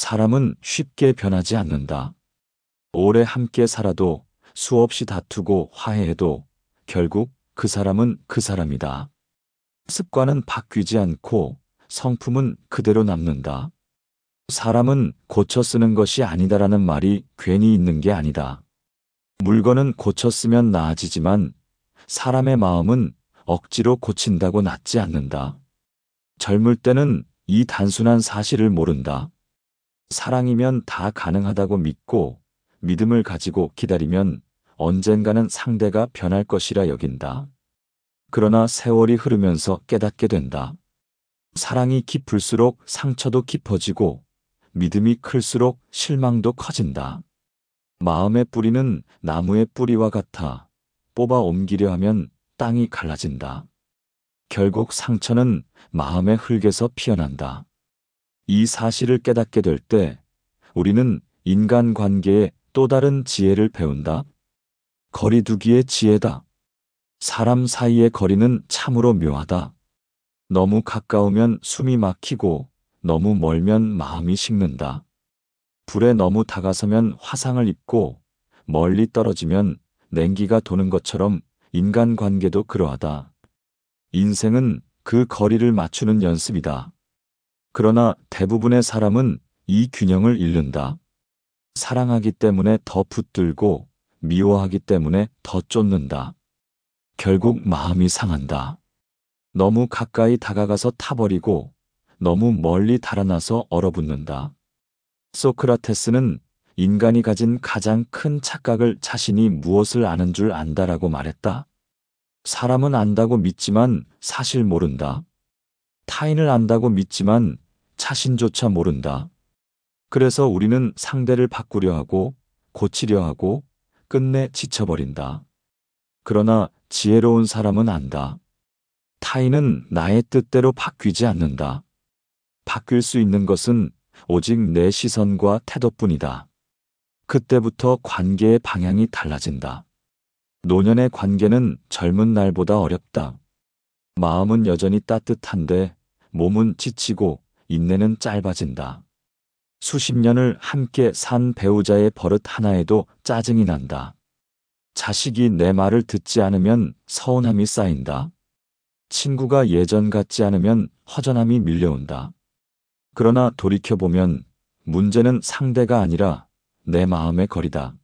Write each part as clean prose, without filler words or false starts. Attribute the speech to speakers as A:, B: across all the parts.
A: 사람은 쉽게 변하지 않는다. 오래 함께 살아도 수없이 다투고 화해해도 결국 그 사람은 그 사람이다. 습관은 바뀌지 않고 성품은 그대로 남는다. 사람은 고쳐 쓰는 것이 아니다라는 말이 괜히 있는 게 아니다. 물건은 고쳐 쓰면 나아지지만 사람의 마음은 억지로 고친다고 낫지 않는다. 젊을 때는 이 단순한 사실을 모른다. 사랑이면 다 가능하다고 믿고 믿음을 가지고 기다리면 언젠가는 상대가 변할 것이라 여긴다. 그러나 세월이 흐르면서 깨닫게 된다. 사랑이 깊을수록 상처도 깊어지고 믿음이 클수록 실망도 커진다. 마음의 뿌리는 나무의 뿌리와 같아 뽑아 옮기려 하면 땅이 갈라진다. 결국 상처는 마음의 흙에서 피어난다. 이 사실을 깨닫게 될 때 우리는 인간관계의 또 다른 지혜를 배운다. 거리두기의 지혜다. 사람 사이의 거리는 참으로 묘하다. 너무 가까우면 숨이 막히고 너무 멀면 마음이 식는다. 불에 너무 다가서면 화상을 입고 멀리 떨어지면 냉기가 도는 것처럼 인간관계도 그러하다. 인생은 그 거리를 맞추는 연습이다. 그러나 대부분의 사람은 이 균형을 잃는다. 사랑하기 때문에 더 붙들고 미워하기 때문에 더 쫓는다. 결국 마음이 상한다. 너무 가까이 다가가서 타버리고 너무 멀리 달아나서 얼어붙는다. 소크라테스는 인간이 가진 가장 큰 착각을 자신이 무엇을 아는 줄 안다라고 말했다. 사람은 안다고 믿지만 사실 모른다. 타인을 안다고 믿지만 자신조차 모른다. 그래서 우리는 상대를 바꾸려 하고 고치려 하고 끝내 지쳐버린다. 그러나 지혜로운 사람은 안다. 타인은 나의 뜻대로 바뀌지 않는다. 바뀔 수 있는 것은 오직 내 시선과 태도뿐이다. 그때부터 관계의 방향이 달라진다. 노년의 관계는 젊은 날보다 어렵다. 마음은 여전히 따뜻한데 몸은 지치고 인내는 짧아진다. 수십 년을 함께 산 배우자의 버릇 하나에도 짜증이 난다. 자식이 내 말을 듣지 않으면 서운함이 쌓인다. 친구가 예전 같지 않으면 허전함이 밀려온다. 그러나 돌이켜보면 문제는 상대가 아니라 내 마음의 거리다.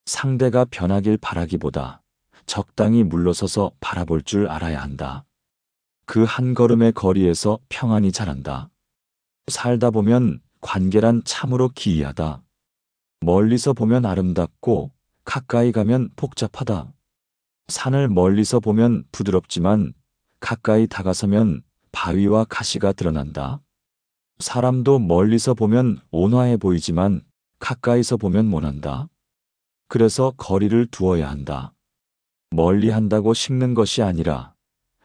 A: 상대가 변하길 바라기보다 적당히 물러서서 바라볼 줄 알아야 한다. 그 한 걸음의 거리에서 평안이 자란다. 살다 보면 관계란 참으로 기이하다. 멀리서 보면 아름답고 가까이 가면 복잡하다. 산을 멀리서 보면 부드럽지만 가까이 다가서면 바위와 가시가 드러난다. 사람도 멀리서 보면 온화해 보이지만 가까이서 보면 모난다. 그래서 거리를 두어야 한다. 멀리 한다고 식는 것이 아니라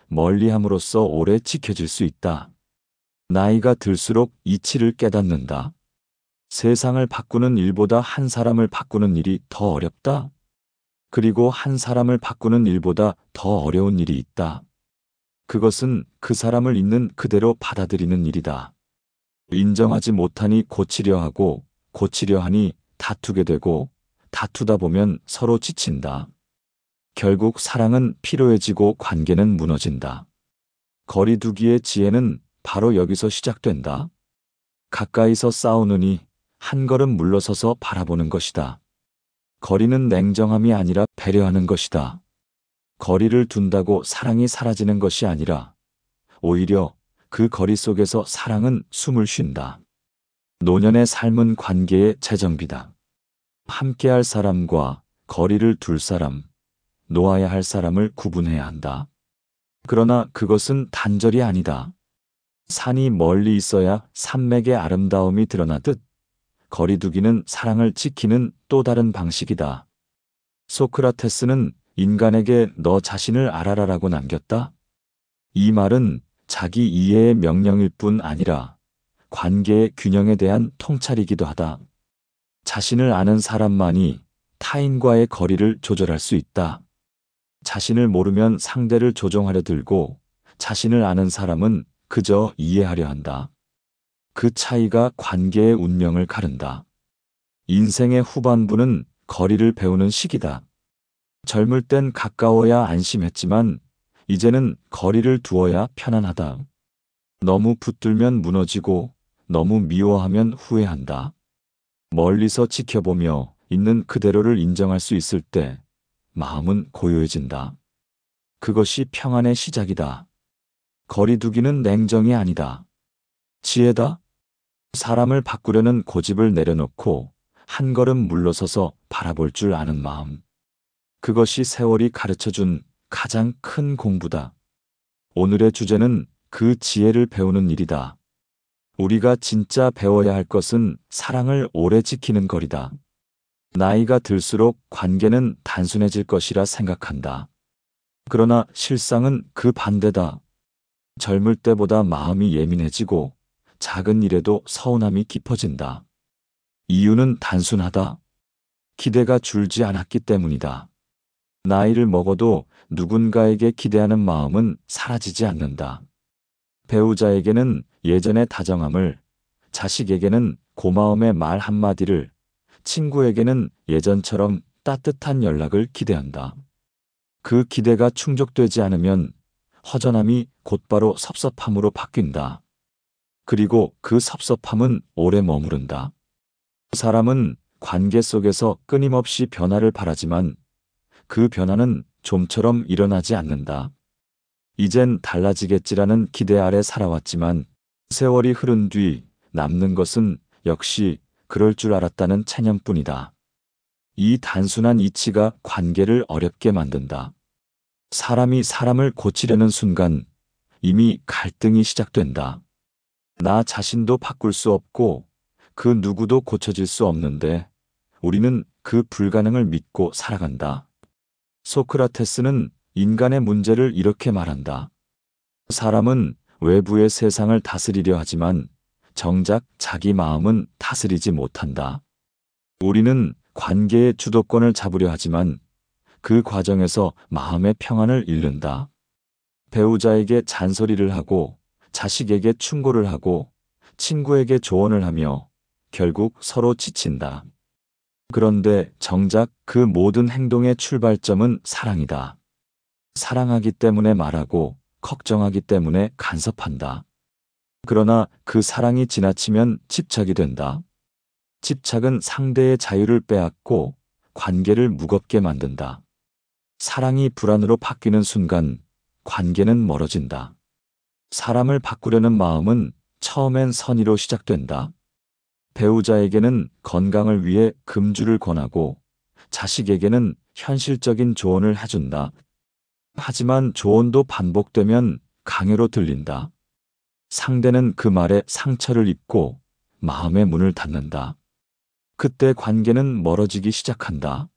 A: 멀리 함으로써 오래 지켜질 수 있다. 나이가 들수록 이치를 깨닫는다. 세상을 바꾸는 일보다 한 사람을 바꾸는 일이 더 어렵다. 그리고 한 사람을 바꾸는 일보다 더 어려운 일이 있다. 그것은 그 사람을 있는 그대로 받아들이는 일이다. 인정하지 못하니 고치려 하고 고치려 하니 다투게 되고 다투다 보면 서로 지친다. 결국 사랑은 피로해지고 관계는 무너진다. 거리두기의 지혜는 바로 여기서 시작된다. 가까이서 싸우느니 한 걸음 물러서서 바라보는 것이다. 거리는 냉정함이 아니라 배려하는 것이다. 거리를 둔다고 사랑이 사라지는 것이 아니라 오히려 그 거리 속에서 사랑은 숨을 쉰다. 노년의 삶은 관계의 재정비다. 함께할 사람과 거리를 둘 사람, 놓아야 할 사람을 구분해야 한다. 그러나 그것은 단절이 아니다. 산이 멀리 있어야 산맥의 아름다움이 드러나듯 거리두기는 사랑을 지키는 또 다른 방식이다. 소크라테스는 인간에게 너 자신을 알아라라고 남겼다. 이 말은 자기 이해의 명령일 뿐 아니라 관계의 균형에 대한 통찰이기도 하다. 자신을 아는 사람만이 타인과의 거리를 조절할 수 있다. 자신을 모르면 상대를 조종하려 들고 자신을 아는 사람은 그저 이해하려 한다. 그 차이가 관계의 운명을 가른다. 인생의 후반부는 거리를 배우는 시기다. 젊을 땐 가까워야 안심했지만 이제는 거리를 두어야 편안하다. 너무 붙들면 무너지고 너무 미워하면 후회한다. 멀리서 지켜보며 있는 그대로를 인정할 수 있을 때 마음은 고요해진다. 그것이 평안의 시작이다. 거리두기는 냉정이 아니다. 지혜다. 사람을 바꾸려는 고집을 내려놓고 한 걸음 물러서서 바라볼 줄 아는 마음. 그것이 세월이 가르쳐준 가장 큰 공부다. 오늘의 주제는 그 지혜를 배우는 일이다. 우리가 진짜 배워야 할 것은 사랑을 오래 지키는 거리다. 나이가 들수록 관계는 단순해질 것이라 생각한다. 그러나 실상은 그 반대다. 젊을 때보다 마음이 예민해지고 작은 일에도 서운함이 깊어진다. 이유는 단순하다. 기대가 줄지 않았기 때문이다. 나이를 먹어도 누군가에게 기대하는 마음은 사라지지 않는다. 배우자에게는 예전의 다정함을, 자식에게는 고마움의 말 한마디를, 친구에게는 예전처럼 따뜻한 연락을 기대한다. 그 기대가 충족되지 않으면 허전함이 곧바로 섭섭함으로 바뀐다. 그리고 그 섭섭함은 오래 머무른다. 사람은 관계 속에서 끊임없이 변화를 바라지만 그 변화는 좀처럼 일어나지 않는다. 이젠 달라지겠지라는 기대 아래 살아왔지만 세월이 흐른 뒤 남는 것은 역시 그럴 줄 알았다는 체념뿐이다. 이 단순한 이치가 관계를 어렵게 만든다. 사람이 사람을 고치려는 순간 이미 갈등이 시작된다. 나 자신도 바꿀 수 없고 그 누구도 고쳐질 수 없는데 우리는 그 불가능을 믿고 살아간다. 소크라테스는 인간의 문제를 이렇게 말한다. 사람은 외부의 세상을 다스리려 하지만 정작 자기 마음은 다스리지 못한다. 우리는 관계의 주도권을 잡으려 하지만 그 과정에서 마음의 평안을 잃는다. 배우자에게 잔소리를 하고 자식에게 충고를 하고 친구에게 조언을 하며 결국 서로 지친다. 그런데 정작 그 모든 행동의 출발점은 사랑이다. 사랑하기 때문에 말하고 걱정하기 때문에 간섭한다. 그러나 그 사랑이 지나치면 집착이 된다. 집착은 상대의 자유를 빼앗고 관계를 무겁게 만든다. 사랑이 불안으로 바뀌는 순간 관계는 멀어진다. 사람을 바꾸려는 마음은 처음엔 선의로 시작된다. 배우자에게는 건강을 위해 금주를 권하고 자식에게는 현실적인 조언을 해준다. 하지만 조언도 반복되면 강요로 들린다. 상대는 그 말에 상처를 입고 마음의 문을 닫는다. 그때 관계는 멀어지기 시작한다.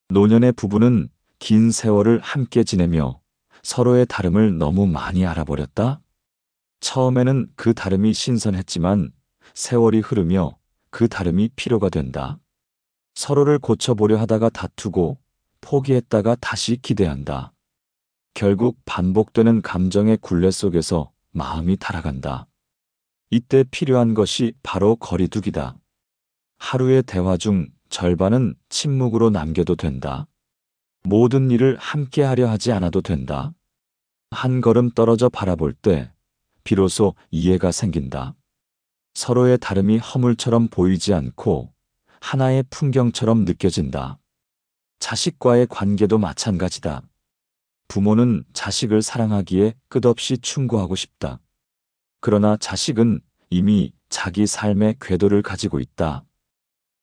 A: 노년의 부부는 긴 세월을 함께 지내며 서로의 다름을 너무 많이 알아버렸다. 처음에는 그 다름이 신선했지만 세월이 흐르며 그 다름이 필요가 된다. 서로를 고쳐보려 하다가 다투고 포기했다가 다시 기대한다. 결국 반복되는 감정의 굴레 속에서 마음이 타락한다. 이때 필요한 것이 바로 거리두기다. 하루의 대화 중 절반은 침묵으로 남겨도 된다. 모든 일을 함께 하려 하지 않아도 된다. 한 걸음 떨어져 바라볼 때 비로소 이해가 생긴다. 서로의 다름이 허물처럼 보이지 않고 하나의 풍경처럼 느껴진다. 자식과의 관계도 마찬가지다. 부모는 자식을 사랑하기에 끝없이 충고하고 싶다. 그러나 자식은 이미 자기 삶의 궤도를 가지고 있다.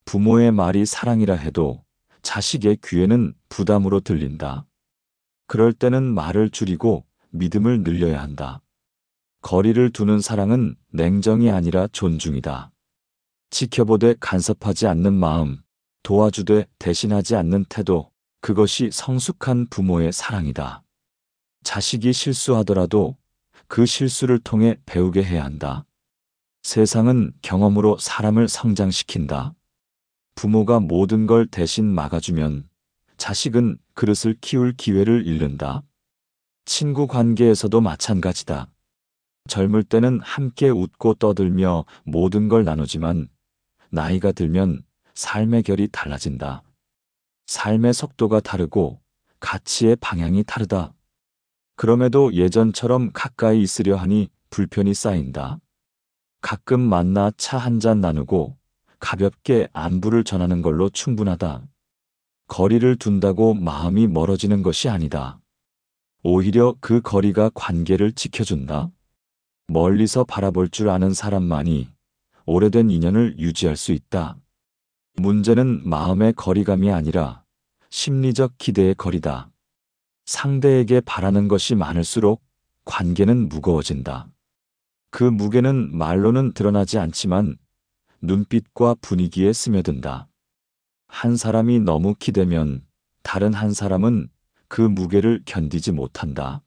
A: 부모의 말이 사랑이라 해도 자식의 귀에는 부담으로 들린다. 그럴 때는 말을 줄이고 믿음을 늘려야 한다. 거리를 두는 사랑은 냉정이 아니라 존중이다. 지켜보되 간섭하지 않는 마음, 도와주되 대신하지 않는 태도, 그것이 성숙한 부모의 사랑이다. 자식이 실수하더라도 그 실수를 통해 배우게 해야 한다. 세상은 경험으로 사람을 성장시킨다. 부모가 모든 걸 대신 막아주면 자식은 그릇을 키울 기회를 잃는다. 친구 관계에서도 마찬가지다. 젊을 때는 함께 웃고 떠들며 모든 걸 나누지만 나이가 들면 삶의 결이 달라진다. 삶의 속도가 다르고 가치의 방향이 다르다. 그럼에도 예전처럼 가까이 있으려 하니 불편이 쌓인다. 가끔 만나 차 한 잔 나누고 가볍게 안부를 전하는 걸로 충분하다. 거리를 둔다고 마음이 멀어지는 것이 아니다. 오히려 그 거리가 관계를 지켜준다. 멀리서 바라볼 줄 아는 사람만이 오래된 인연을 유지할 수 있다. 문제는 마음의 거리감이 아니라 심리적 기대의 거리다. 상대에게 바라는 것이 많을수록 관계는 무거워진다. 그 무게는 말로는 드러나지 않지만 눈빛과 분위기에 스며든다. 한 사람이 너무 기대면 다른 한 사람은 그 무게를 견디지 못한다.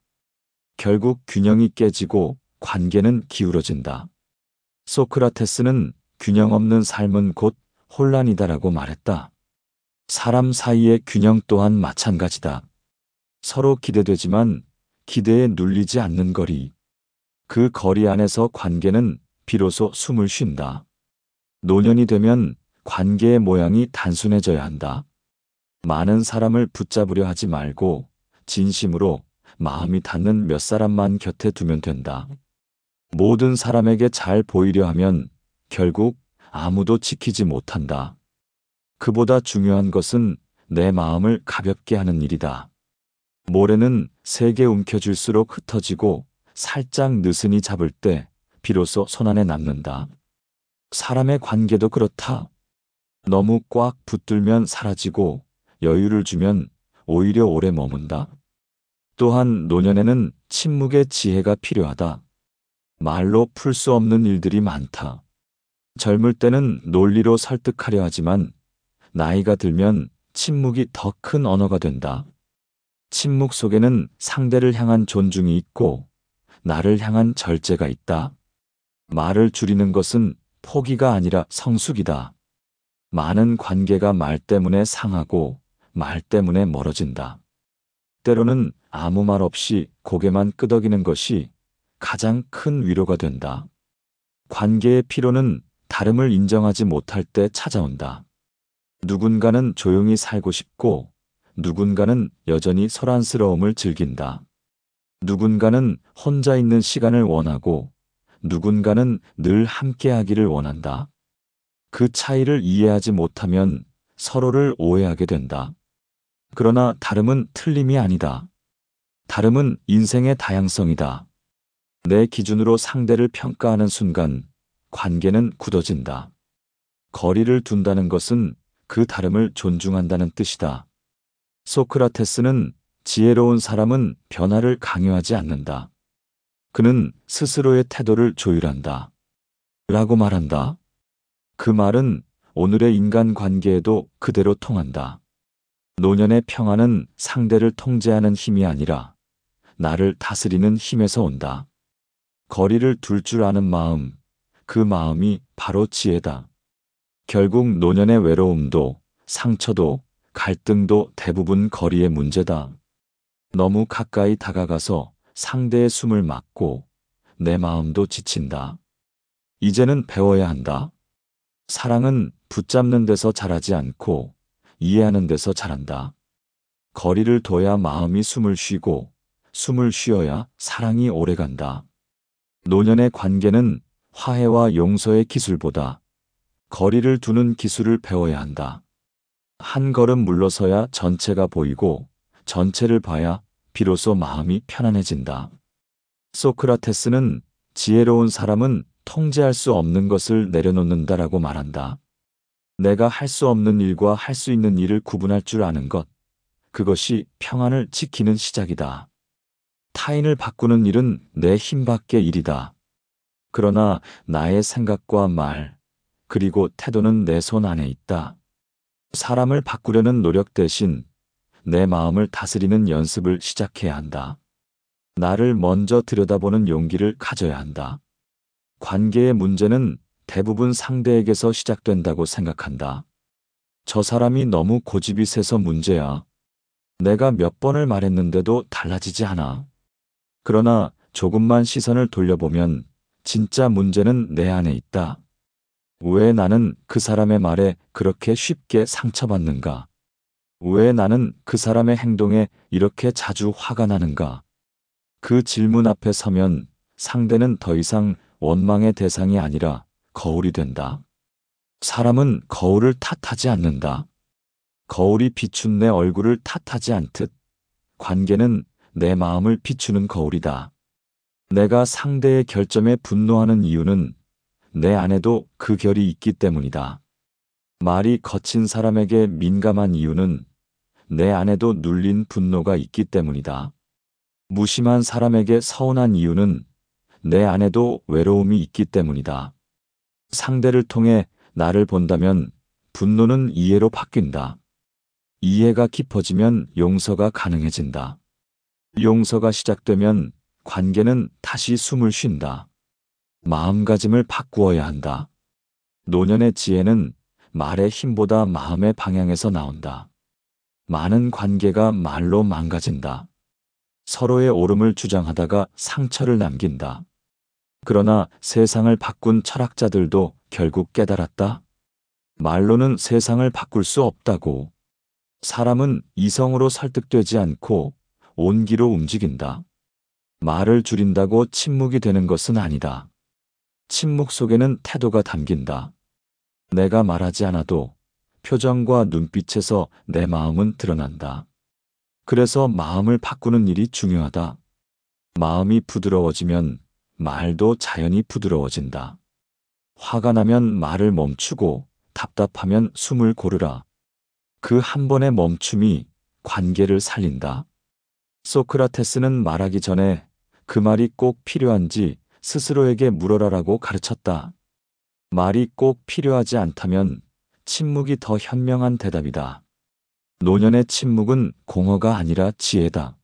A: 결국 균형이 깨지고 관계는 기울어진다. 소크라테스는 균형 없는 삶은 곧 혼란이다라고 말했다. 사람 사이의 균형 또한 마찬가지다. 서로 기대되지만 기대에 눌리지 않는 거리. 그 거리 안에서 관계는 비로소 숨을 쉰다. 노년이 되면 관계의 모양이 단순해져야 한다. 많은 사람을 붙잡으려 하지 말고 진심으로 마음이 닿는 몇 사람만 곁에 두면 된다. 모든 사람에게 잘 보이려 하면 결국 아무도 지키지 못한다. 그보다 중요한 것은 내 마음을 가볍게 하는 일이다. 모래는 세게 움켜쥘수록 흩어지고 살짝 느슨히 잡을 때 비로소 손안에 남는다. 사람의 관계도 그렇다. 너무 꽉 붙들면 사라지고 여유를 주면 오히려 오래 머문다. 또한 노년에는 침묵의 지혜가 필요하다. 말로 풀 수 없는 일들이 많다. 젊을 때는 논리로 설득하려 하지만 나이가 들면 침묵이 더 큰 언어가 된다. 침묵 속에는 상대를 향한 존중이 있고 나를 향한 절제가 있다. 말을 줄이는 것은 포기가 아니라 성숙이다. 많은 관계가 말 때문에 상하고 말 때문에 멀어진다. 때로는 아무 말 없이 고개만 끄덕이는 것이 가장 큰 위로가 된다. 관계의 피로는 다름을 인정하지 못할 때 찾아온다. 누군가는 조용히 살고 싶고 누군가는 여전히 소란스러움을 즐긴다. 누군가는 혼자 있는 시간을 원하고 누군가는 늘 함께하기를 원한다. 그 차이를 이해하지 못하면 서로를 오해하게 된다. 그러나 다름은 틀림이 아니다. 다름은 인생의 다양성이다. 내 기준으로 상대를 평가하는 순간 관계는 굳어진다. 거리를 둔다는 것은 그 다름을 존중한다는 뜻이다. 소크라테스는 지혜로운 사람은 변화를 강요하지 않는다. 그는 스스로의 태도를 조율한다. 라고 말한다. 그 말은 오늘의 인간관계에도 그대로 통한다. 노년의 평안은 상대를 통제하는 힘이 아니라 나를 다스리는 힘에서 온다. 거리를 둘 줄 아는 마음, 그 마음이 바로 지혜다. 결국 노년의 외로움도 상처도 갈등도 대부분 거리의 문제다. 너무 가까이 다가가서 상대의 숨을 막고 내 마음도 지친다. 이제는 배워야 한다. 사랑은 붙잡는 데서 자라지 않고 이해하는 데서 자란다. 거리를 둬야 마음이 숨을 쉬고 숨을 쉬어야 사랑이 오래간다. 노년의 관계는 화해와 용서의 기술보다 거리를 두는 기술을 배워야 한다. 한 걸음 물러서야 전체가 보이고 전체를 봐야 비로소 마음이 편안해진다. 소크라테스는 지혜로운 사람은 통제할 수 없는 것을 내려놓는다라고 말한다. 내가 할 수 없는 일과 할 수 있는 일을 구분할 줄 아는 것, 그것이 평안을 지키는 시작이다. 타인을 바꾸는 일은 내 힘밖의 일이다. 그러나 나의 생각과 말, 그리고 태도는 내 손 안에 있다. 사람을 바꾸려는 노력 대신 내 마음을 다스리는 연습을 시작해야 한다. 나를 먼저 들여다보는 용기를 가져야 한다. 관계의 문제는 대부분 상대에게서 시작된다고 생각한다. 저 사람이 너무 고집이 세서 문제야. 내가 몇 번을 말했는데도 달라지지 않아. 그러나 조금만 시선을 돌려보면 진짜 문제는 내 안에 있다. 왜 나는 그 사람의 말에 그렇게 쉽게 상처받는가? 왜 나는 그 사람의 행동에 이렇게 자주 화가 나는가? 그 질문 앞에 서면 상대는 더 이상 원망의 대상이 아니라 거울이 된다. 사람은 거울을 탓하지 않는다. 거울이 비춘 내 얼굴을 탓하지 않듯 관계는 내 마음을 비추는 거울이다. 내가 상대의 결점에 분노하는 이유는 내 안에도 그 결이 있기 때문이다. 말이 거친 사람에게 민감한 이유는 내 안에도 눌린 분노가 있기 때문이다. 무심한 사람에게 서운한 이유는 내 안에도 외로움이 있기 때문이다. 상대를 통해 나를 본다면 분노는 이해로 바뀐다. 이해가 깊어지면 용서가 가능해진다. 용서가 시작되면 관계는 다시 숨을 쉰다. 마음가짐을 바꾸어야 한다. 노년의 지혜는 말의 힘보다 마음의 방향에서 나온다. 많은 관계가 말로 망가진다. 서로의 옳음을 주장하다가 상처를 남긴다. 그러나 세상을 바꾼 철학자들도 결국 깨달았다. 말로는 세상을 바꿀 수 없다고. 사람은 이성으로 설득되지 않고 온기로 움직인다. 말을 줄인다고 침묵이 되는 것은 아니다. 침묵 속에는 태도가 담긴다. 내가 말하지 않아도 표정과 눈빛에서 내 마음은 드러난다. 그래서 마음을 바꾸는 일이 중요하다. 마음이 부드러워지면 말도 자연히 부드러워진다. 화가 나면 말을 멈추고 답답하면 숨을 고르라. 그 한 번의 멈춤이 관계를 살린다. 소크라테스는 말하기 전에 그 말이 꼭 필요한지 스스로에게 물어라라고 가르쳤다. 말이 꼭 필요하지 않다면 침묵이 더 현명한 대답이다. 노년의 침묵은 공허가 아니라 지혜다.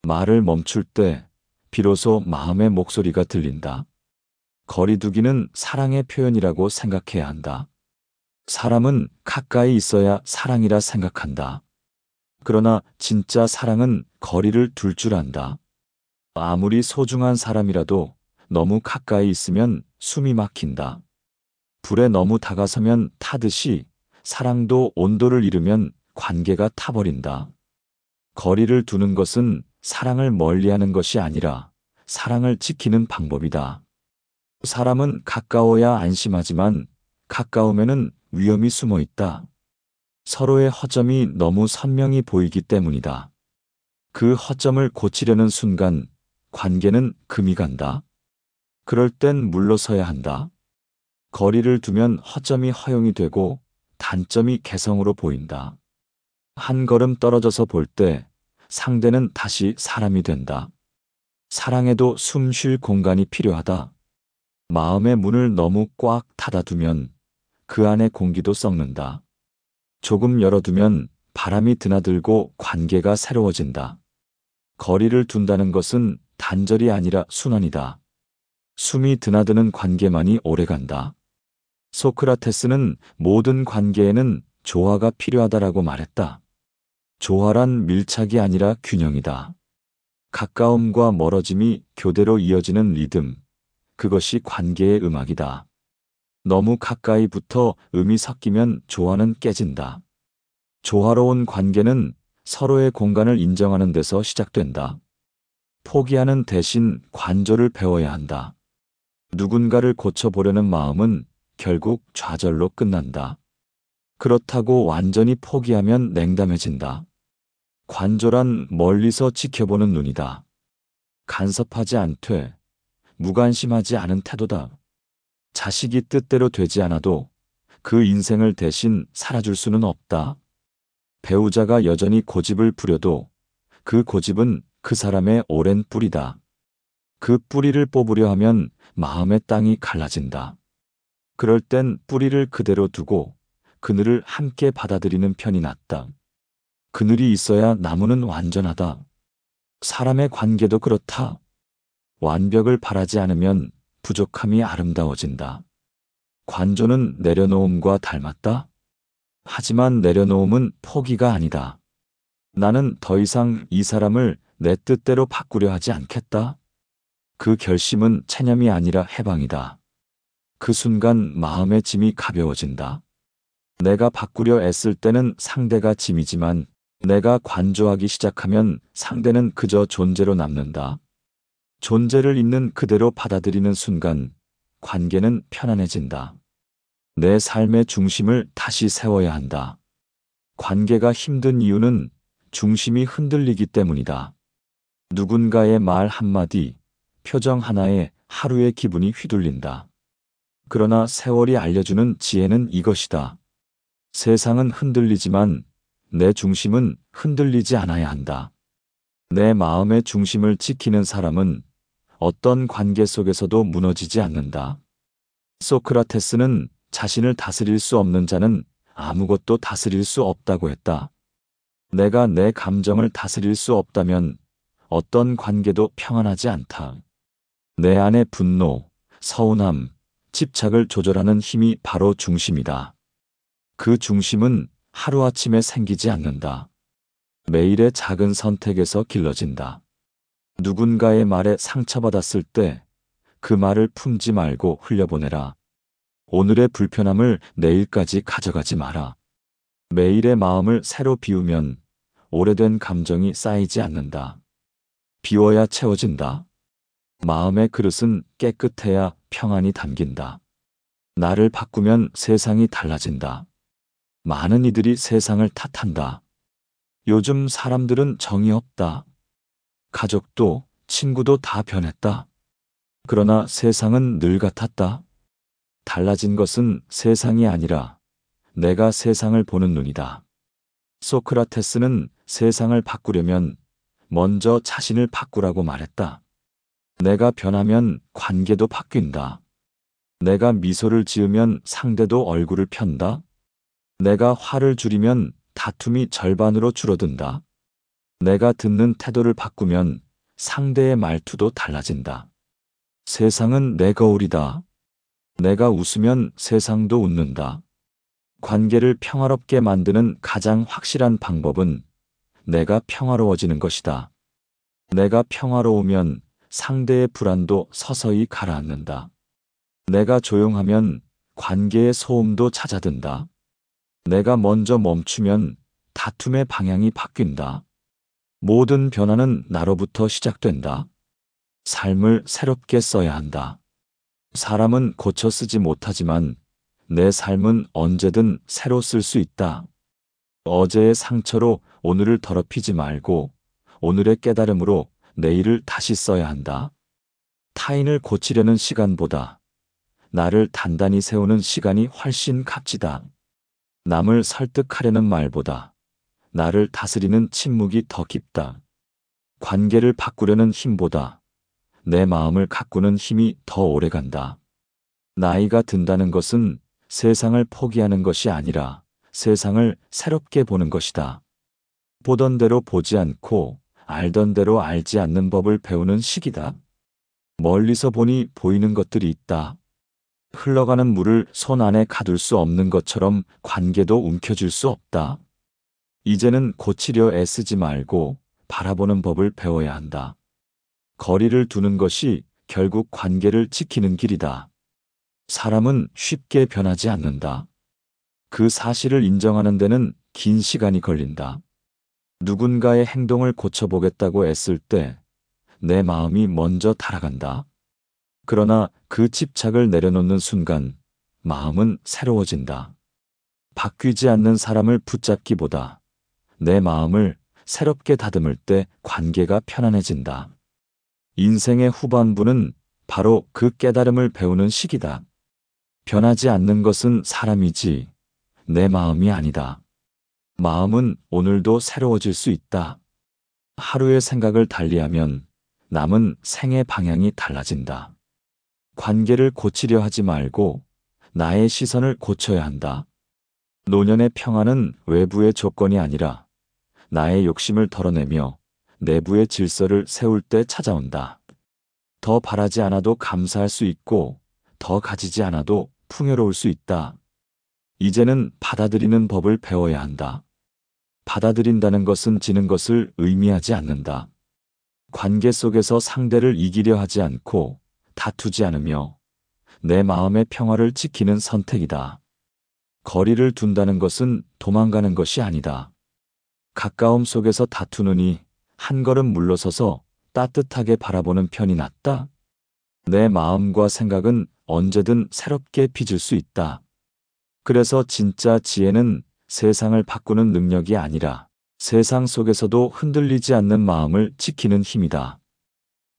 A: 말을 멈출 때 비로소 마음의 목소리가 들린다. 거리두기는 사랑의 표현이라고 생각해야 한다. 사람은 가까이 있어야 사랑이라 생각한다. 그러나 진짜 사랑은 거리를 둘 줄 안다. 아무리 소중한 사람이라도 너무 가까이 있으면 숨이 막힌다. 불에 너무 다가서면 타듯이 사랑도 온도를 잃으면 관계가 타버린다. 거리를 두는 것은 사랑을 멀리하는 것이 아니라 사랑을 지키는 방법이다. 사람은 가까워야 안심하지만 가까우면은 위험이 숨어 있다. 서로의 허점이 너무 선명히 보이기 때문이다. 그 허점을 고치려는 순간 관계는 금이 간다. 그럴 땐 물러서야 한다. 거리를 두면 허점이 허용이 되고 단점이 개성으로 보인다. 한 걸음 떨어져서 볼 때 상대는 다시 사람이 된다. 사랑에도 숨 쉴 공간이 필요하다. 마음의 문을 너무 꽉 닫아두면 그 안의 공기도 썩는다. 조금 열어두면 바람이 드나들고 관계가 새로워진다. 거리를 둔다는 것은 단절이 아니라 순환이다. 숨이 드나드는 관계만이 오래간다. 소크라테스는 모든 관계에는 조화가 필요하다라고 말했다. 조화란 밀착이 아니라 균형이다. 가까움과 멀어짐이 교대로 이어지는 리듬, 그것이 관계의 음악이다. 너무 가까이 붙어 음이 섞이면 조화는 깨진다. 조화로운 관계는 서로의 공간을 인정하는 데서 시작된다. 포기하는 대신 관조를 배워야 한다. 누군가를 고쳐보려는 마음은 결국 좌절로 끝난다. 그렇다고 완전히 포기하면 냉담해진다. 관조란 멀리서 지켜보는 눈이다. 간섭하지 않되 무관심하지 않은 태도다. 자식이 뜻대로 되지 않아도 그 인생을 대신 살아줄 수는 없다. 배우자가 여전히 고집을 부려도 그 고집은 그 사람의 오랜 뿌리다. 그 뿌리를 뽑으려 하면 마음의 땅이 갈라진다. 그럴 땐 뿌리를 그대로 두고 그늘을 함께 받아들이는 편이 낫다. 그늘이 있어야 나무는 완전하다. 사람의 관계도 그렇다. 완벽을 바라지 않으면 부족함이 아름다워진다. 관조는 내려놓음과 닮았다. 하지만 내려놓음은 포기가 아니다. 나는 더 이상 이 사람을 내 뜻대로 바꾸려 하지 않겠다. 그 결심은 체념이 아니라 해방이다. 그 순간 마음의 짐이 가벼워진다. 내가 바꾸려 애쓸 때는 상대가 짐이지만 내가 관조하기 시작하면 상대는 그저 존재로 남는다. 존재를 있는 그대로 받아들이는 순간 관계는 편안해진다. 내 삶의 중심을 다시 세워야 한다. 관계가 힘든 이유는 중심이 흔들리기 때문이다. 누군가의 말 한마디, 표정 하나에 하루의 기분이 휘둘린다. 그러나 세월이 알려주는 지혜는 이것이다. 세상은 흔들리지만 내 중심은 흔들리지 않아야 한다. 내 마음의 중심을 지키는 사람은 어떤 관계 속에서도 무너지지 않는다. 소크라테스는 자신을 다스릴 수 없는 자는 아무것도 다스릴 수 없다고 했다. 내가 내 감정을 다스릴 수 없다면 어떤 관계도 평안하지 않다. 내 안의 분노, 서운함, 집착을 조절하는 힘이 바로 중심이다. 그 중심은 하루아침에 생기지 않는다. 매일의 작은 선택에서 길러진다. 누군가의 말에 상처받았을 때 그 말을 품지 말고 흘려보내라. 오늘의 불편함을 내일까지 가져가지 마라. 매일의 마음을 새로 비우면 오래된 감정이 쌓이지 않는다. 비워야 채워진다. 마음의 그릇은 깨끗해야 평안이 담긴다. 나를 바꾸면 세상이 달라진다. 많은 이들이 세상을 탓한다. 요즘 사람들은 정이 없다. 가족도 친구도 다 변했다. 그러나 세상은 늘 같았다. 달라진 것은 세상이 아니라 내가 세상을 보는 눈이다. 소크라테스는 세상을 바꾸려면 먼저 자신을 바꾸라고 말했다. 내가 변하면 관계도 바뀐다. 내가 미소를 지으면 상대도 얼굴을 편다. 내가 화를 줄이면 다툼이 절반으로 줄어든다. 내가 듣는 태도를 바꾸면 상대의 말투도 달라진다. 세상은 내 거울이다. 내가 웃으면 세상도 웃는다. 관계를 평화롭게 만드는 가장 확실한 방법은 내가 평화로워지는 것이다. 내가 평화로우면 상대의 불안도 서서히 가라앉는다. 내가 조용하면 관계의 소음도 잦아든다. 내가 먼저 멈추면 다툼의 방향이 바뀐다. 모든 변화는 나로부터 시작된다. 삶을 새롭게 써야 한다. 사람은 고쳐 쓰지 못하지만 내 삶은 언제든 새로 쓸 수 있다. 어제의 상처로 오늘을 더럽히지 말고 오늘의 깨달음으로 내일을 다시 써야 한다. 타인을 고치려는 시간보다 나를 단단히 세우는 시간이 훨씬 값지다. 남을 설득하려는 말보다 나를 다스리는 침묵이 더 깊다. 관계를 바꾸려는 힘보다 내 마음을 가꾸는 힘이 더 오래간다. 나이가 든다는 것은 세상을 포기하는 것이 아니라 세상을 새롭게 보는 것이다. 보던 대로 보지 않고 알던 대로 알지 않는 법을 배우는 시기다. 멀리서 보니 보이는 것들이 있다. 흘러가는 물을 손 안에 가둘 수 없는 것처럼 관계도 움켜쥘 수 없다. 이제는 고치려 애쓰지 말고 바라보는 법을 배워야 한다. 거리를 두는 것이 결국 관계를 지키는 길이다. 사람은 쉽게 변하지 않는다. 그 사실을 인정하는 데는 긴 시간이 걸린다. 누군가의 행동을 고쳐보겠다고 애쓸 때 내 마음이 먼저 달아간다. 그러나 그 집착을 내려놓는 순간 마음은 새로워진다. 바뀌지 않는 사람을 붙잡기보다 내 마음을 새롭게 다듬을 때 관계가 편안해진다. 인생의 후반부는 바로 그 깨달음을 배우는 시기다. 변하지 않는 것은 사람이지 내 마음이 아니다. 마음은 오늘도 새로워질 수 있다. 하루의 생각을 달리하면 남은 생의 방향이 달라진다. 관계를 고치려 하지 말고 나의 시선을 고쳐야 한다. 노년의 평안은 외부의 조건이 아니라 나의 욕심을 덜어내며 내부의 질서를 세울 때 찾아온다. 더 바라지 않아도 감사할 수 있고 더 가지지 않아도 풍요로울 수 있다. 이제는 받아들이는 법을 배워야 한다. 받아들인다는 것은 지는 것을 의미하지 않는다. 관계 속에서 상대를 이기려 하지 않고 다투지 않으며 내 마음의 평화를 지키는 선택이다. 거리를 둔다는 것은 도망가는 것이 아니다. 가까움 속에서 다투느니 한 걸음 물러서서 따뜻하게 바라보는 편이 낫다. 내 마음과 생각은 언제든 새롭게 빚을 수 있다. 그래서 진짜 지혜는 세상을 바꾸는 능력이 아니라 세상 속에서도 흔들리지 않는 마음을 지키는 힘이다.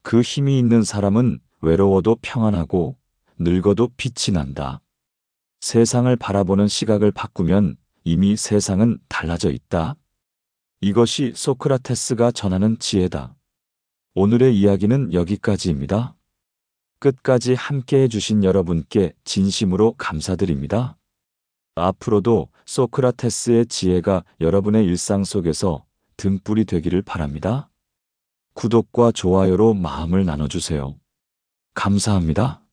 A: 그 힘이 있는 사람은 외로워도 평안하고 늙어도 빛이 난다. 세상을 바라보는 시각을 바꾸면 이미 세상은 달라져 있다. 이것이 소크라테스가 전하는 지혜다. 오늘의 이야기는 여기까지입니다. 끝까지 함께 해주신 여러분께 진심으로 감사드립니다. 앞으로도 소크라테스의 지혜가 여러분의 일상 속에서 등불이 되기를 바랍니다. 구독과 좋아요로 마음을 나눠주세요. 감사합니다.